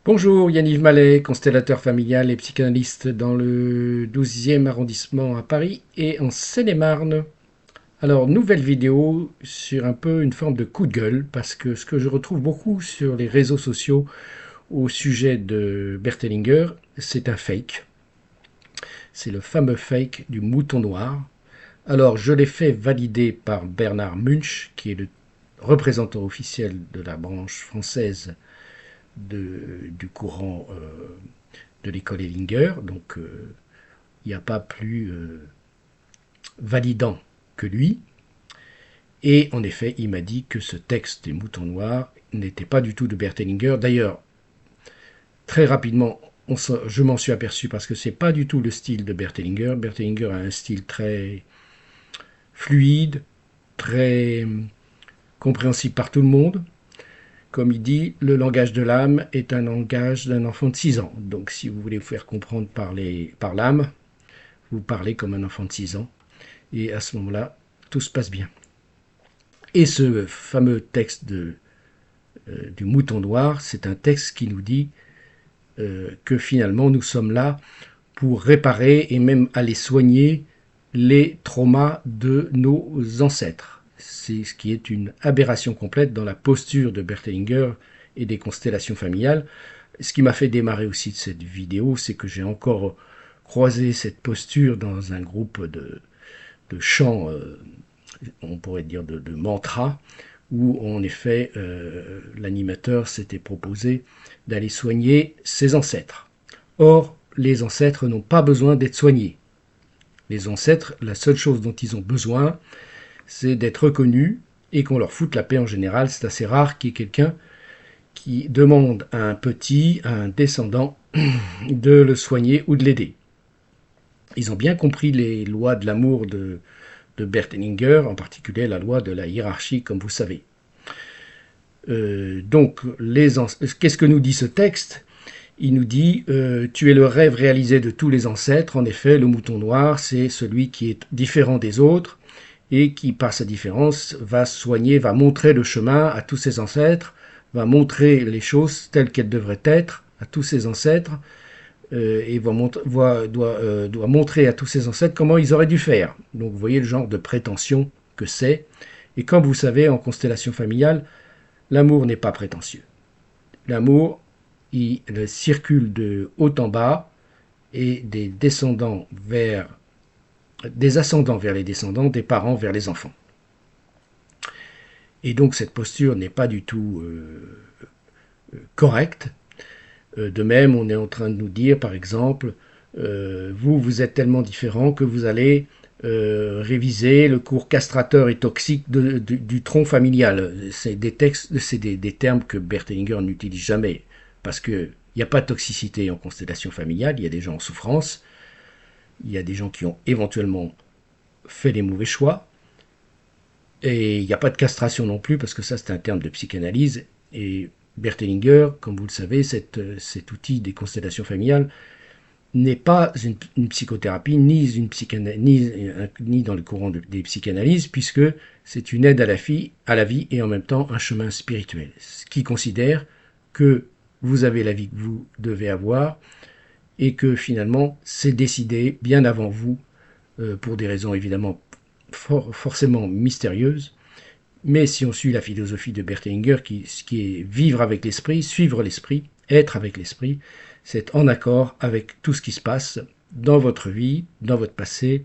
Bonjour, Yannick Mallet, constellateur familial et psychanalyste dans le 12e arrondissement à Paris et en Seine-et-Marne. Alors, nouvelle vidéo sur un peu une forme de coup de gueule, parce que ce que je retrouve beaucoup sur les réseaux sociaux au sujet de Bert Hellinger, c'est un fake. C'est le fameux fake du mouton noir. Alors, je l'ai fait valider par Bernard Munch, qui est le représentant officiel de la branche française du courant de l'école Hellinger, donc il n'y a pas plus validant que lui. Et en effet, il m'a dit que ce texte des moutons noirs n'était pas du tout de Bert Hellinger. D'ailleurs, très rapidement, je m'en suis aperçu parce que c'est pas du tout le style de Bert Hellinger. Bert Hellinger a un style très fluide, très compréhensible par tout le monde. Comme il dit, le langage de l'âme est un langage d'un enfant de 6 ans. Donc si vous voulez vous faire comprendre par l'âme, vous parlez comme un enfant de 6 ans. Et à ce moment-là, tout se passe bien. Et ce fameux texte du mouton noir, c'est un texte qui nous dit que finalement nous sommes là pour réparer et même aller soigner les traumas de nos ancêtres. C'est ce qui est une aberration complète dans la posture de Bert Hellinger et des constellations familiales. Ce qui m'a fait démarrer aussi de cette vidéo, c'est que j'ai encore croisé cette posture dans un groupe de chants, on pourrait dire de mantras, où en effet l'animateur s'était proposé d'aller soigner ses ancêtres. Or, les ancêtres n'ont pas besoin d'être soignés. Les ancêtres, la seule chose dont ils ont besoin, c'est d'être reconnus et qu'on leur foute la paix en général. C'est assez rare qu'il y ait quelqu'un qui demande à un petit, à un descendant, de le soigner ou de l'aider. Ils ont bien compris les lois de l'amour de Bert Hellinger, en particulier la loi de la hiérarchie, comme vous savez. Donc, qu'est-ce que nous dit ce texte? Il nous dit tu es le rêve réalisé de tous les ancêtres. En effet, le mouton noir, c'est celui qui est différent des autres et qui, par sa différence, va soigner, va montrer le chemin à tous ses ancêtres, va montrer les choses telles qu'elles devraient être à tous ses ancêtres et doit montrer à tous ses ancêtres comment ils auraient dû faire. Donc, vous voyez le genre de prétention que c'est. Et comme vous savez, en constellation familiale, l'amour n'est pas prétentieux. L'amour, il circule de haut en bas et des ascendants vers les descendants, des parents vers les enfants. Et donc cette posture n'est pas du tout correcte. De même, on est en train de nous dire, par exemple, vous êtes tellement différent que vous allez réviser le cours castrateur et toxique du tronc familial. C'est des termes que Bert Hellinger n'utilise jamais, parce qu'il n'y a pas de toxicité en constellation familiale, il y a des gens en souffrance, il y a des gens qui ont éventuellement fait des mauvais choix, et il n'y a pas de castration non plus, parce que ça c'est un terme de psychanalyse, et Bert Hellinger, comme vous le savez, cet outil des constellations familiales n'est pas une psychothérapie, ni dans le courant des psychanalyses, puisque c'est une aide à la vie et en même temps un chemin spirituel, ce qui considère que vous avez la vie que vous devez avoir et que finalement c'est décidé bien avant vous, pour des raisons évidemment forcément mystérieuses. Mais si on suit la philosophie de Bert Hellinger, qui est vivre avec l'esprit, suivre l'esprit, être avec l'esprit, c'est en accord avec tout ce qui se passe dans votre vie, dans votre passé,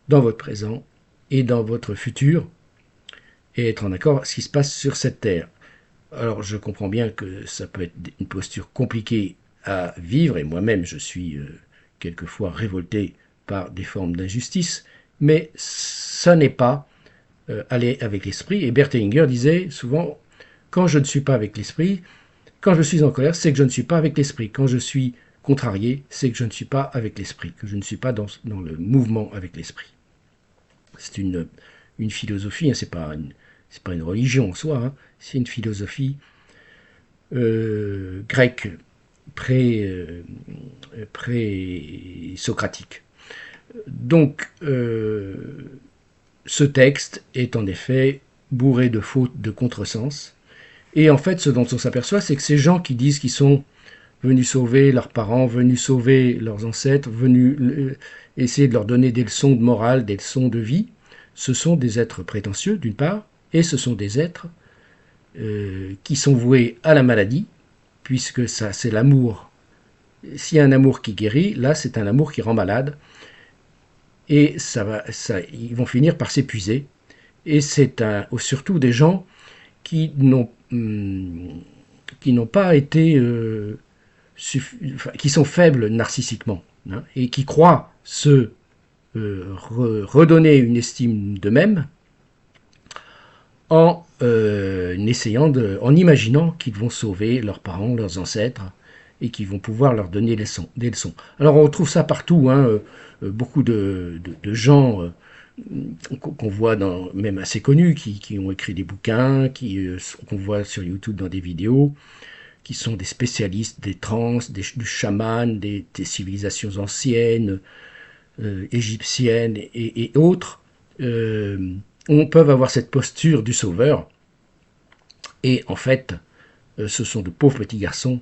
dans votre présent et dans votre futur, et être en accord avec ce qui se passe sur cette terre. Alors je comprends bien que ça peut être une posture compliquée à vivre, et moi-même je suis quelquefois révolté par des formes d'injustice, mais ça n'est pas aller avec l'esprit. Et Bert Hellinger disait souvent, quand je ne suis pas avec l'esprit, quand je suis en colère, c'est que je ne suis pas avec l'esprit. Quand je suis contrarié, c'est que je ne suis pas avec l'esprit, que je ne suis pas dans le mouvement avec l'esprit. C'est une philosophie, hein, c'est pas une religion en soi, hein, c'est une philosophie grecque, pré-socratique. Donc, ce texte est en effet bourré de fautes, de contresens, Et en fait, ce dont on s'aperçoit, c'est que ces gens qui disent qu'ils sont venus sauver leurs parents, venus sauver leurs ancêtres, venus essayer de leur donner des leçons de morale, des leçons de vie, ce sont des êtres prétentieux, d'une part, et ce sont des êtres qui sont voués à la maladie, puisque ça, c'est l'amour. S'il y a un amour qui guérit, là, c'est un amour qui rend malade, et ils vont finir par s'épuiser. Et c'est surtout des gens qui n'ont pas été qui sont faibles narcissiquement, hein, et qui croient se redonner une estime d'eux-mêmes en en imaginant qu'ils vont sauver leurs parents, leurs ancêtres, et qu'ils vont pouvoir leur donner des leçons. Alors on retrouve ça partout, hein, beaucoup de gens qu'on voit même assez connus, qui ont écrit des bouquins, qu'on voit sur YouTube dans des vidéos, qui sont des spécialistes des trans, du chaman, des civilisations anciennes, égyptiennes et autres, on peut avoir cette posture du sauveur. Et en fait, ce sont de pauvres petits garçons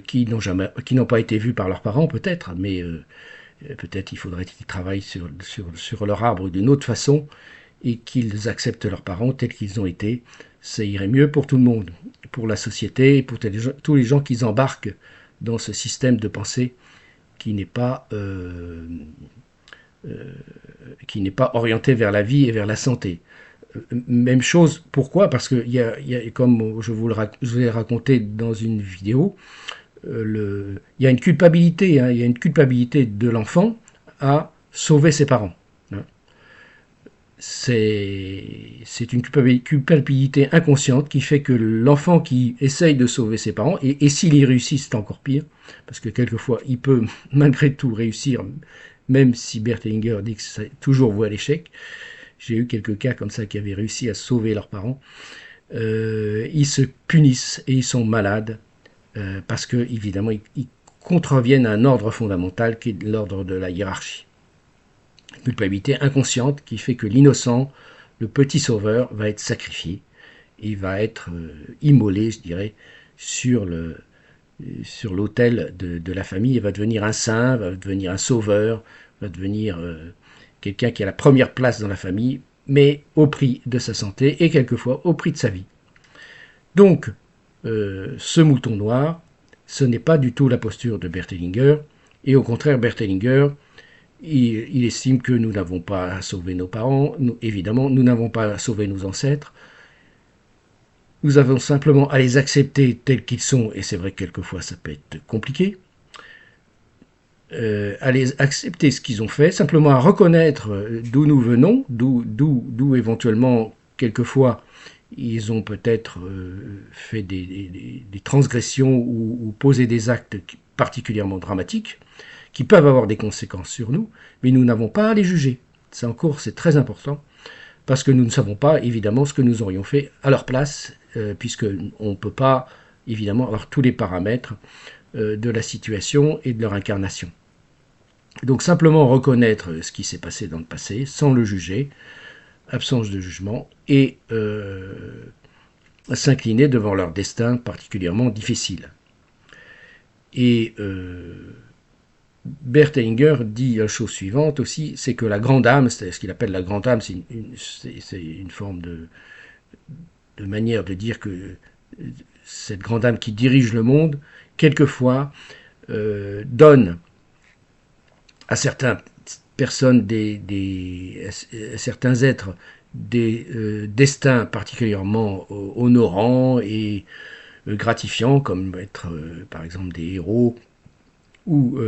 qui n'ont pas été vus par leurs parents peut-être, mais peut-être il faudrait qu'ils travaillent sur leur arbre d'une autre façon et qu'ils acceptent leurs parents tels qu'ils ont été. Ça irait mieux pour tout le monde, pour la société, pour tous les gens qui embarquent dans ce système de pensée qui n'est pas orienté vers la vie et vers la santé. Même chose, pourquoi? Parce que comme je vous l'ai raconté dans une vidéo, il y a une culpabilité, hein, il y a une culpabilité de l'enfant à sauver ses parents. Hein. C'est une culpabilité inconsciente qui fait que l'enfant qui essaye de sauver ses parents, et s'il y réussit, c'est encore pire, parce que quelquefois, il peut malgré tout réussir, même si Bert Hellinger dit que c'est toujours voué à l'échec. J'ai eu quelques cas comme ça qui avaient réussi à sauver leurs parents. Ils se punissent et ils sont malades parce que, évidemment, ils contreviennent à un ordre fondamental qui est l'ordre de la hiérarchie. Une culpabilité inconsciente qui fait que l'innocent, le petit sauveur, va être sacrifié. Il va être immolé, je dirais, sur l'autel de la famille. Il va devenir un saint, va devenir un sauveur, va devenir quelqu'un qui a la première place dans la famille, mais au prix de sa santé et quelquefois au prix de sa vie. Donc, ce mouton noir, ce n'est pas du tout la posture de Bert Hellinger, et au contraire, Bert Hellinger, il estime que nous n'avons pas à sauver nos parents, évidemment, nous n'avons pas à sauver nos ancêtres, nous avons simplement à les accepter tels qu'ils sont, et c'est vrai que quelquefois ça peut être compliqué, à les accepter ce qu'ils ont fait, simplement à reconnaître d'où nous venons, d'où éventuellement, quelquefois, ils ont peut-être fait des transgressions ou posé des actes particulièrement dramatiques, qui peuvent avoir des conséquences sur nous, mais nous n'avons pas à les juger. C'est très important, parce que nous ne savons pas, évidemment, ce que nous aurions fait à leur place, puisqu'on ne peut pas, évidemment, avoir tous les paramètres de la situation et de leur incarnation. Donc simplement reconnaître ce qui s'est passé dans le passé, sans le juger, absence de jugement, et s'incliner devant leur destin particulièrement difficile. Et Bert Hellinger dit la chose suivante aussi, c'est que la grande âme, c'est ce qu'il appelle la grande âme, c'est une forme de manière de dire que cette grande âme qui dirige le monde, quelquefois donne à certaines personnes, à certains êtres, des destins particulièrement honorants et gratifiants, comme être par exemple des héros, ou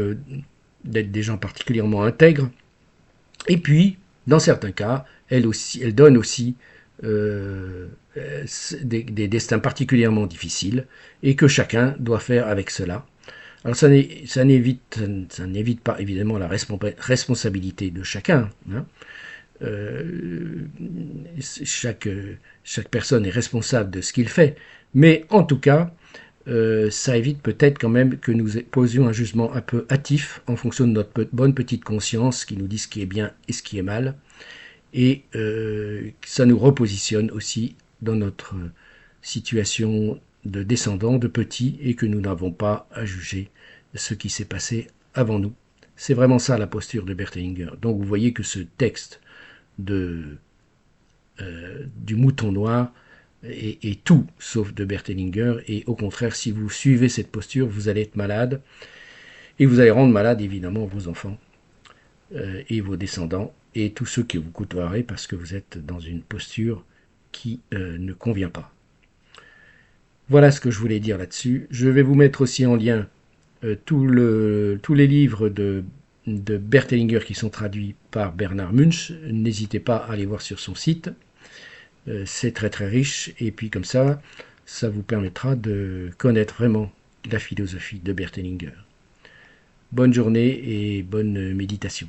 d'être des gens particulièrement intègres. Et puis, dans certains cas, elle donne aussi des destins particulièrement difficiles, et que chacun doit faire avec cela. Alors ça n'évite pas évidemment la responsabilité de chacun. Hein. Chaque personne est responsable de ce qu'il fait, mais en tout cas, ça évite peut-être quand même que nous posions un jugement un peu hâtif en fonction de notre bonne petite conscience qui nous dit ce qui est bien et ce qui est mal, et ça nous repositionne aussi dans notre situation de descendants, de petits, et que nous n'avons pas à juger ce qui s'est passé avant nous. C'est vraiment ça la posture de Bert Hellinger. Donc vous voyez que ce texte du mouton noir est tout sauf de Bert Hellinger, et au contraire, si vous suivez cette posture, vous allez être malade, et vous allez rendre malade évidemment vos enfants et vos descendants, et tous ceux que vous côtoierez, parce que vous êtes dans une posture qui ne convient pas. Voilà ce que je voulais dire là-dessus. Je vais vous mettre aussi en lien tous les livres de Bert Hellinger qui sont traduits par Bernard Munch. N'hésitez pas à aller voir sur son site. C'est très très riche, et puis comme ça vous permettra de connaître vraiment la philosophie de Bert Hellinger. Bonne journée et bonne méditation.